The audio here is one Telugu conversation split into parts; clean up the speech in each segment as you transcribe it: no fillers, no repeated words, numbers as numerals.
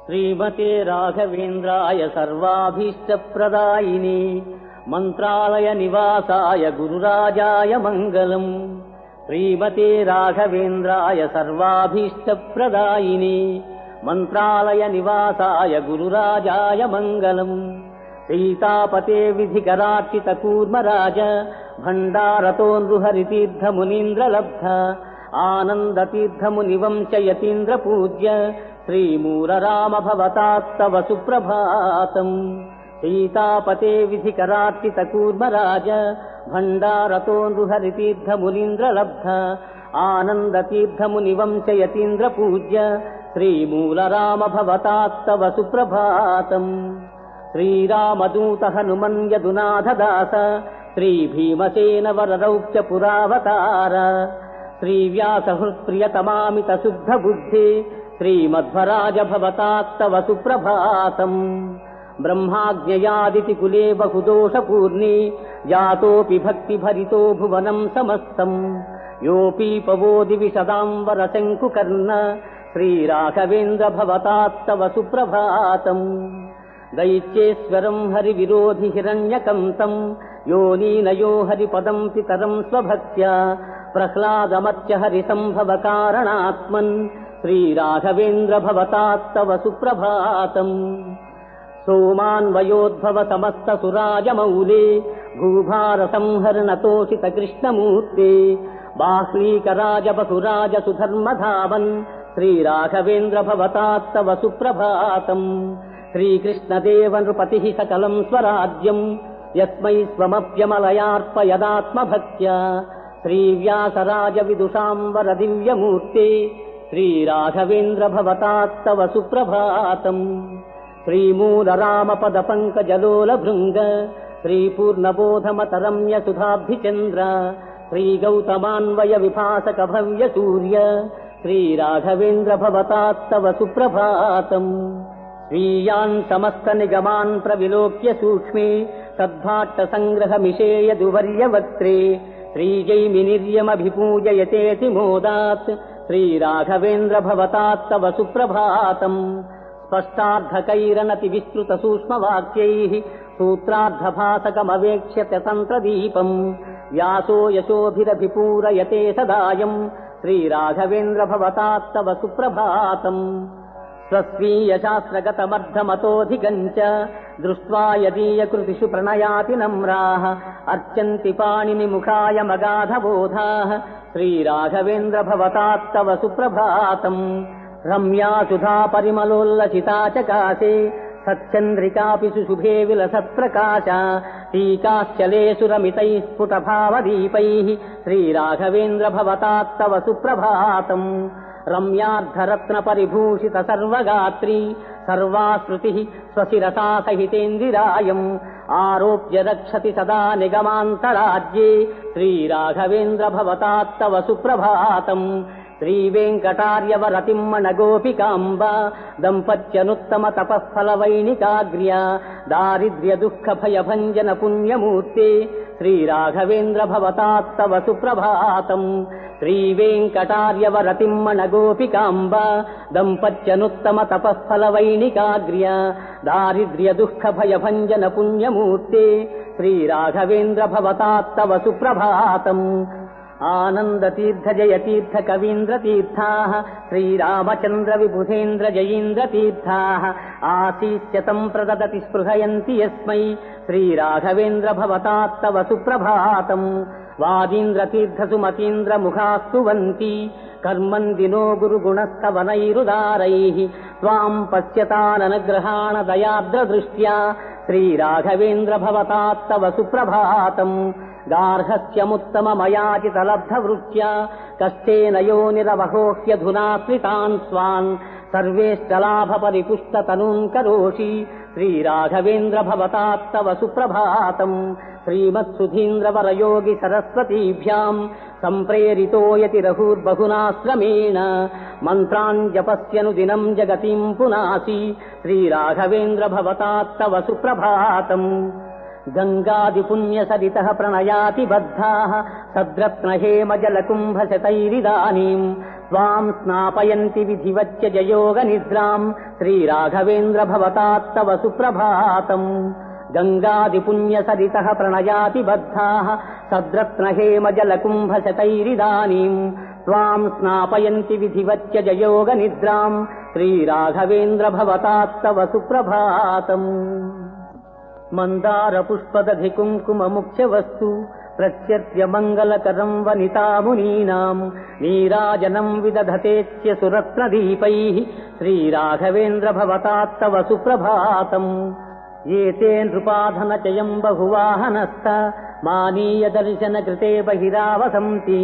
శ్రీమతే రాఘవేంద్రాయ సర్వాభీష్టప్రదాయినే మంత్రాలయ నివాసాయ గురురాజాయ మంగళం. శ్రీమతే రాఘవేంద్రాయ సర్వాభీష్టప్రదాయినే మంత్రాలయ నివాసాయ గురురాజాయ మంగళం. సీతాపతే విధికరార్చిత కూర్మరాజ భండారతో నృహరితీర్థమునీంద్రలబ్ధ ఆనందతీర్థమునివంశయతీంద్ర పూజ్య శ్రీమూలరామ భవతాత్తవ సుప్రభాతం. సీతాపతే విధికరార్చిత కూర్మరాజ భండారతో నృహరితీర్థమునీంద్రలబ్ధ ఆనందతీర్థమునివంశయతీంద్ర పూజ్య శ్రీమూలరామ భవతాత్తవ సుప్రభాతం. శ్రీరామదూత హనుమన్ యదునాథదాస శ్రీభీమసేన వరరౌక్య పురావతార శ్రీవ్యాసహృత్ప్రియతమామిత శుద్ధ బుద్ధి శ్రీమధ్వరాజ భవతాత్తవ సుప్రభాతం. బ్రహ్మాజ్ఞయాదితి కులే బహుదోషపూర్ణే జాతోపి భక్తిభరితో భువనం సమస్తం యోపి పవోది విశదాంబర శంకుకర్ణ శ్రీరాఘవేంద్ర భవతాత్తవ సుప్రభాతం. దైత్యేశ్వరం హరివిరోధి హిరణ్యకంతం యోనీనయో హరిపదం పితరం స్వభక్త్యా ప్రహ్లాదమత్య హరిసంభవ కారణాత్మన్ శ్రీరాఘవేంద్ర భవతాత్తవ సుప్రభాతం. సోమాన్వయోద్భవ సమస్త సురాజమౌలే భూభార సంహరణతోషిత కృష్ణమూర్తే బాహ్లీకరాజ బసురాజ సుధర్మధావన్ శ్రీరాఘవేంద్ర భవతాత్తవ సుప్రభాతం. శ్రీకృష్ణదేవ నృపతి సకలం స్వరాజ్యం యస్మై స్వమప్యమలయార్పయదాత్మభక్త్యా శ్రీవ్యాసరాజ విదుషాంబర దివ్యమూర్తే శ్రీరాఘవేంద్ర భవతాత్తవ సుప్రభాతం. శ్రీమూలరామ పద పంకజలోల భృంగ శ్రీపూర్ణబోధమతరమ్య సుధాబ్ధిచంద్ర శ్రీగౌతమాన్వయ విభాసక భవ్య సూర్య శ్రీరాఘవేంద్ర భవతాత్తవ సుప్రభాతం. స్వీయాన్ సమస్త నిగమాన్ ప్రవిలోక్య సూక్ష్మే సద్భాట్ట సంగ్రహమిషేయదువర్యవక్త్రే శ్రీజైమినిర్యమభిపూజయతేతి మోదాత్ శ్రీరాఘవేంద్ర భవతాత్తవ సుప్రభాతం. స్పష్టార్థకైరనతి విస్తృత సూక్ష్మవాక్యైః సూత్రార్థభాసకమవేక్ష్య తంత్రదీపం వ్యాసో యశోభిరభిపూరయతే సదాయం శ్రీరాఘవేంద్ర భవతాత్తవ సుప్రభాతం. స్వస్వీయశాస్త్రగతమర్థమతోధికం చ దృష్ట్వా యదీయకృతిషు ప్రణయాతి నమ్రాః అర్చంతి పాణినిముఖాయ మగాధబోధాః శ్రీరాఘవేంద్ర భవతాత్తవ సుప్రభాతం. రమ్యా సుధా పరిమళోల్లసితా చకాశే సచ్చంద్రికాపి సుశుభే విలసత్ప్రకాశ టీకాశ్చలేషురమితైః స్ఫుటభావదీపైః శ్రీరాఘవేంద్ర భవతాత్తవ సుప్రభాతం. రమ్యార్ధరత్న పరిభూషిత సర్వగాత్రీ సర్వాశ్రుతిః స్వశిరసా సహితేందిరాయం ఆరోప్య రక్షతి సదా నిగమాంతరాజ్యే శ్రీరాఘవేంద్ర భవతాత్తవ సుప్రభాతం. శ్రీవేంకటార్యవరతిమ్మణ గోపికాంబ దంపత్యనుత్తమ తపఃఫలవైణికాగ్ర్య దారిద్ర్య దుఃఖ భయభంజన పుణ్యమూర్తే శ్రీరాఘవేంద్ర భవతాత్తవ సుప్రభాతం. శ్రీవేంకటార్యవరతిమ్మణ గోపికాంబ దంపత్యనుత్తమ తపఃఫలవైణికాగ్ర్య దారిద్ర్య దుఃఖ భయభంజన పుణ్యమూర్తే శ్రీరాఘవేంద్ర భవతాత్తవ సుప్రభాతం. ఆనందతీర్థ జయతీర్థ కవీంద్రతీర్థాః శ్రీరామచంద్ర విబుధేంద్ర జయీంద్రతీర్థాః ఆశీస్యతం ప్రదదతి స్పృహయంతి యస్మై శ్రీరాఘవేంద్ర భవతాత్తవ సుప్రభాతం. వాదీంద్రతీర్థ సుమతీంద్ర ముఖాస్తువంతి కర్మందినో గురుగుణస్తవనైరుదారైః త్వాం పశ్యతాననుగ్రహాణ దయార్ద్రదృష్ట్యా శ్రీరాఘవేంద్ర భవతాత్తవ సుప్రభాతం. గార్హస్యముత్తమమయాచితలబ్ధవృత్యా కష్టేన యోనిరవహోహ్యధునాశ్రితాన్ స్వాన్ సర్వేష్టలాభ పరిపుష్టతనూన్ కరోషి శ్రీరాఘవేంద్ర భవతాత్తవ సుప్రభాతం. శ్రీమత్సుధీంద్రవరయోగి సరస్వతీభ్యాం సంప్రేరితో యతిరహుర్బహునాశ్రమేణ మంత్రాన్ జపస్యను దినం జగతిం పునాసి శ్రీరాఘవేంద్ర భవతాత్తవ సుప్రభాతం. గంగాది పుణ్య సరితః ప్రణయాతి బద్ధాః సద్రత్న హేమ జలకుంభ శతైరిదానీం త్వాం స్నాపయంతి విధివచ్య జయోగ నిద్రాం శ్రీరాఘవేంద్ర భవతాత్తవ సుప్రభాతం. గంగాది పుణ్య సరితః ప్రణయాతి బద్ధాః సద్రత్న హేమ జలకుంభ శతైరిదానీం త్వాం స్నాపయంతి విధివచ్య జయోగ నిద్రాం శ్రీరాఘవేంద్ర భవతాత్తవ సుప్రభాతం. మందార పుష్పదధి కుంకుమ ముఖ్య వస్తు ప్రత్యర్ప్య మంగళకరం వనితామునీనాం నీరాజనం విదధతేత్య సురత్నదీపైః శ్రీరాఘవేంద్ర భవతాత్తవ సుప్రభాతం. ఏతే నృపాధనచయం బహువాహనస్థ మానీయ దర్శన కృతే బహిరావసంతి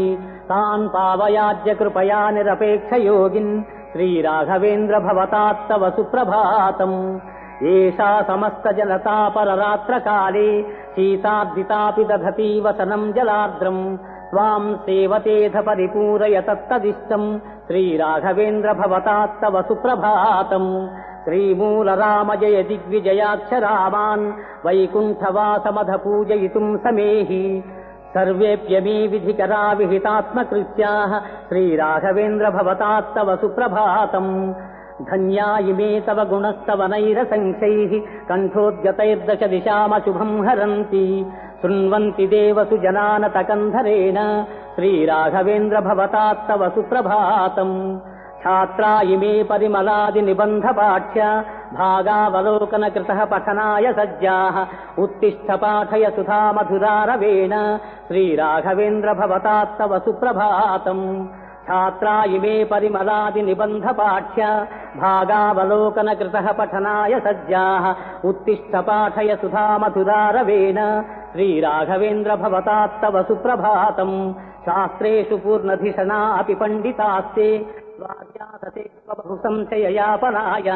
తాన్ పావయాజ్య కృపయా నిరపేక్ష యోగిన్ శ్రీరాఘవేంద్ర భవతాత్తవ సుప్రభాతం. ఏషా సమస్త జనతా పరరాత్ర కాలే శీతార్దితాపి దధతి వసనం జలార్ద్రం త్వాం సేవతేధ పరిపూరయ తత్తదిష్టం శ్రీరాఘవేంద్ర భవతాత్తవ సుప్రభాతం. శ్రీమూల రామ జయ దిగ్విజయాక్షరామాన్ వైకుంఠవాసమధ పూజయితుం సమేహి సర్వేప్యమీ విధికరా విహితాత్మకృత్యాః శ్రీరాఘవేంద్ర భవతాత్తవ సుప్రభాతం. ధన్యా ఇమే తవ గుణస్తవ నైరసంఖ్యైః కంఠోద్గతైర్దశ దిశామశుభం హరంతి శృణ్వంతి దేవసు జనానత కంధరేణ శ్రీరాఘవేంద్ర భవతాత్తవ సుప్రభాతం. ఛాత్రా ఇమే పరిమళాది నిబంధ పాఠ్య భాగావలోకన కృతః పఠనాయ సజ్జాః ఉత్తిష్ఠ పాఠయ సుధా మధురారవేణ శ్రీరాఘవేంద్ర భవతాత్తవ సుప్రభాతం. ఛాత్రా ఇమే పరిమళాది నిబంధ పాఠ్య భాగావలోకన కృతః పఠనాయ సజ్జాః ఉత్తిష్ఠ పాఠయ సుధా మధురారవేణ శ్రీరాఘవేంద్ర భవతాత్తవ సుప్రభాతం. శాస్త్రేషు పూర్ణధిషణా అపి పండితాస్తే స్వాధ్యాసతే బహు సంశయయాపనాయ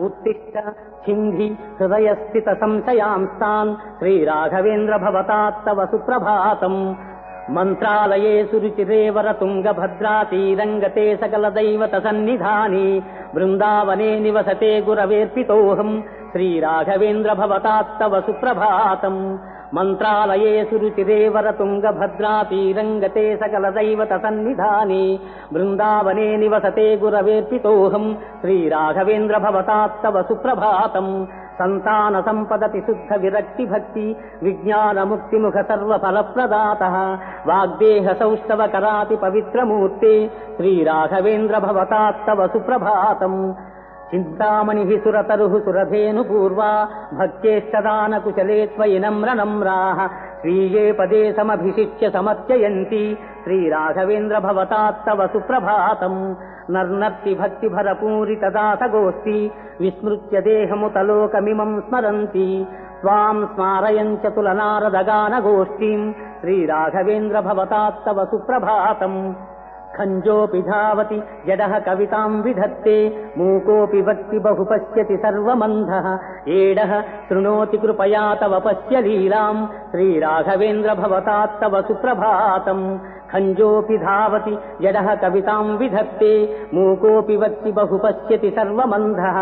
ఉత్తిష్ట ఛింధి హృదయస్థిత సంశయాంస్తాన్ శ్రీరాఘవేంద్ర భవతాత్తవ సుప్రభాతం. మంత్రాలయే సురుచిరేవర తుంగభద్రాతీరంగతే సకల దైవత సన్నిధాని బృందావనే నివసతే గురవేర్పితోహం శ్రీరాఘవేంద్ర భవతాత్తవ సుప్రభాతం. మంత్రాలయే సురుచిరేవర తుంగభద్రాతీరంగతే సకల దైవత సన్నిధాని బృందావనే నివసతే గురవేర్పితోహం శ్రీరాఘవేంద్ర భవతాత్తవ సుప్రభాతం. సంతాన సంపదతి శుద్ధ విరక్తి భక్తి విజ్ఞాన ముక్తి ముఖ సర్వ ఫలప్రదాతః వాగ్దేహ సౌష్ఠవ కరాతి పవిత్రమూర్తే శ్రీరాఘవేంద్ర భవతాత్తవ సుప్రభాతం. చింతామణి సురతరుః సురధేను పూర్వా భక్త్యేష్టదాన కుశలే త్వయి నమ్ర నమ్రాః స్వీయే పదే సమభిషిచ్య సమర్చయంతి శ్రీరాఘవేంద్ర భవతాత్తవ సుప్రభాతం. నర్నర్తి భక్తి భరపూరిత దాసగోష్ఠి విస్మృత్య దేహముతలోకమిమం స్మరంతి త్వాం స్మారయంచ తులనారదగాన గోష్ఠీం శ్రీరాఘవేంద్ర భవతాత్తవ సుప్రభాతం. ఖంజోపి ధావతి జడః కవితాం విధత్తే మూకోపి వక్తి బహు పశ్యతి సర్వమంధః ఏడః శృణోతి కృపయా తవ పశ్య లీలాం శ్రీరాఘవేంద్ర భవతాత్తవ సుప్రభాతం. ఖంజోపి ధావతి జడః కవితాం విధత్తే మూకోపి వక్తి బహు పశ్యతి సర్వమంధః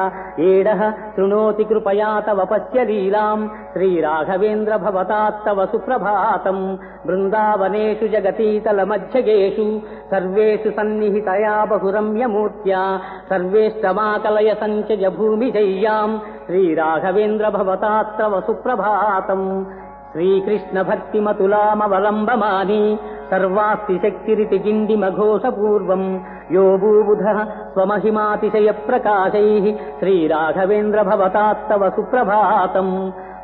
ఏడః శృణోతి కృపయా తవ పశ్య లీలాం శ్రీరాఘవేంద్ర భవతాత్తవ సుప్రభాతం. బృందావనేషు జగతీతల మధ్యగేషు సర్వేషు సన్నిహితయా బహురమ్యమూర్త్యా సర్వేష్టమాకలయ సంచయ భూమిశయ్యాం శ్రీరాఘవేంద్ర భవతాత్తవ సుప్రభాతం. శ్రీకృష్ణ భక్తిమతులామవలంబమాని సర్వాస్తి శక్తిరితి గిండిమఘోషపూర్వం యో భూబుధః స్వమహిమాతిశయ ప్రకాశైః శ్రీరాఘవేంద్ర భవతాత్తవ సుప్రభాతం.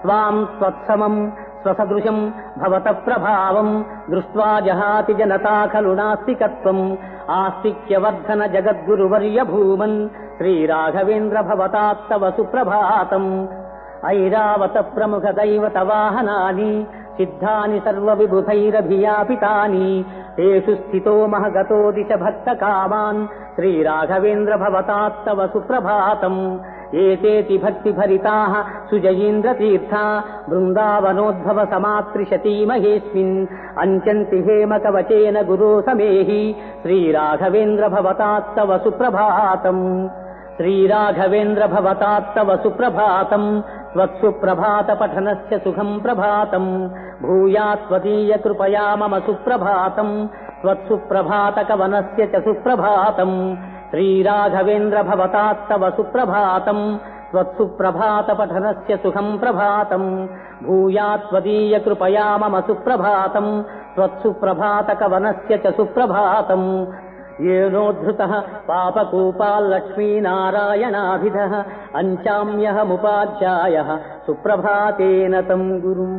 త్వాం స్వత్సమం స్వసదృశం భవత ప్రభావం దృష్ట్వా జహాతి జనతా ఖలు నాస్తికత్వం ఆస్తిక్యవర్ధన జగద్గురువర్య భూమన్ శ్రీరాఘవేంద్ర భవతాత్తవ సుప్రభాతం. ఐరావత ప్రముఖ దైవత వాహనాని సిద్ధాని సర్వ విబుధైరభియాపితాని తేషు స్థితో మహగతో దిశ భక్త కామాన్ శ్రీరాఘవేంద్ర భవతాత్తవ సుప్రభాతం. ఏతేతి భక్తి భరితాః సుజయీంద్ర తీర్థా బృందావనోద్భవ సమాత్రిశతీ మహేస్మిన్ అంచంతి హేమ కవచేన గురో సమేహి శ్రీరాఘవేంద్ర భవతాత్తవ సుప్రభాతం. శ్రీరాఘవేంద్ర భవతాత్తవ సుప్రభాతం. త్వత్సుప్రభాత పఠనస్య సుఖం ప్రభాతం భూయాత్ త్వదీయ కృపయా మమ సుప్రభాతం. त्वत्सुप्रभातकवनस्य च सुप्रभातम् श्रीराघवेन्द्र भवतात्तव सुप्रभातम् त्वत्सुप्रभातपठनस्य सुखम् प्रभातम् भूयात् त्वदीय कृपया मम सुप्रभातम् त्वत्सुप्रभातकवनस्य च सुप्रभातम् येनोद्धृतः पापकूपाल्लक्ष्मीनारायणाभिधः अञ्चाम्यहमुपाध्यायः सुप्रभातेन तम् गुरुम्